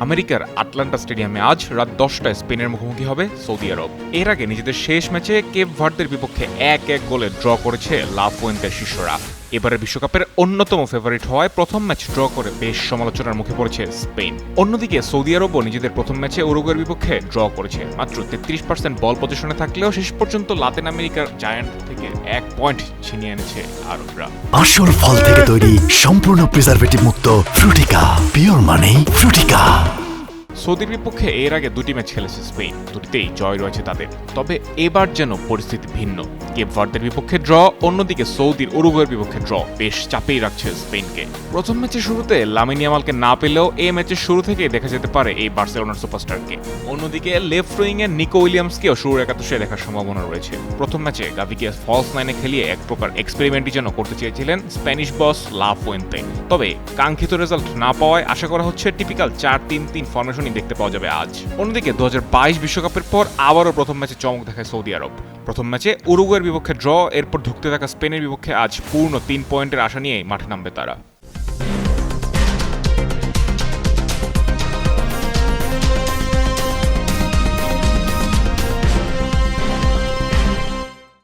আমেরিকার আটলান্টা স্টেডিয়ামে আজ রাত 10টায় স্পেনের মুখোমুখি হবে সৌদি আরব। এর আগে নিজেদের শেষ ম্যাচে কেপ ভার্দের বিপক্ষে 1-1 গোলে ড্র করেছে লা ফুয়েন্তের শিষ্যরা। এবারের বিশ্বকাপের অন্যতম ফেভারিট হওয়ায় প্রথম ম্যাচ ড্র করে বেশ সমালোচনার মুখে পড়েছে স্পেন। অন্যদিকে সৌদি আরবও নিজেদের প্রথম ম্যাচে উরুগুয়ের বিপক্ষে ড্র করেছে। মাত্র 33% বল পজিশনে থাকলেও শেষ পর্যন্ত লাতিন আমেরিকার জায়ান্ট থেকে 1 পয়েন্ট ছিনিয়ে এনেছে আরবরা। আসল ফল থেকে তৈরি সম্পূর্ণ প্রিজারভেটিভ মুক্ত ফ্রুটিকা, পিওর মানে ফ্রুটিকা। সৌদির বিপক্ষে এর আগে দুটি ম্যাচ খেলেছে স্পেন, দুটিতেই জয় রয়েছে তাদের। তবে এবার যেন পরিস্থিতি ভিন্ন। কেপ ভার্দের বিপক্ষে ড্র, অন্যদিকে সৌদির উরুগুয়ের বিপক্ষে ড্র বেশ চাপেই রাখছে স্পেনকে। প্রথম ম্যাচের শুরুতে লামিন ইয়ামালকে না পেলেও এই ম্যাচের শুরু থেকেই দেখা যেতে পারে এই বার্সেলোনার সুপারস্টারকে। অন্যদিকে লেফট উইং এর নিকো উইলিয়ামসকেও শুরুর একাদশে দেখার সম্ভাবনা রয়েছে। প্রথম ম্যাচে গাভিকে ফলস নাইনে খেলিয়ে এক প্রকার এক্সপেরিমেন্টই যেন করতে চেয়েছিলেন স্প্যানিশ বস লা ফুয়েন্তে। তবে কাঙ্ক্ষিত রেজাল্ট না পাওয়ায় আশা করা হচ্ছে টিপিক্যাল 4-3-3 ফরমেশনই দেখতে পাওয়া যাবে আজ। অন্যদিকে 2022 বিশ্বকাপের পর আবারও প্রথম ম্যাচে চমক দেখায় সৌদি আরব। প্রথম ম্যাচে উরুগুয়ের বিপক্ষে ড্র, এরপর ধুঁকতে থাকা স্পেনের বিপক্ষে আজ পূর্ণ 3 পয়েন্টের আশা নিয়ে মাঠে নামবে তারা।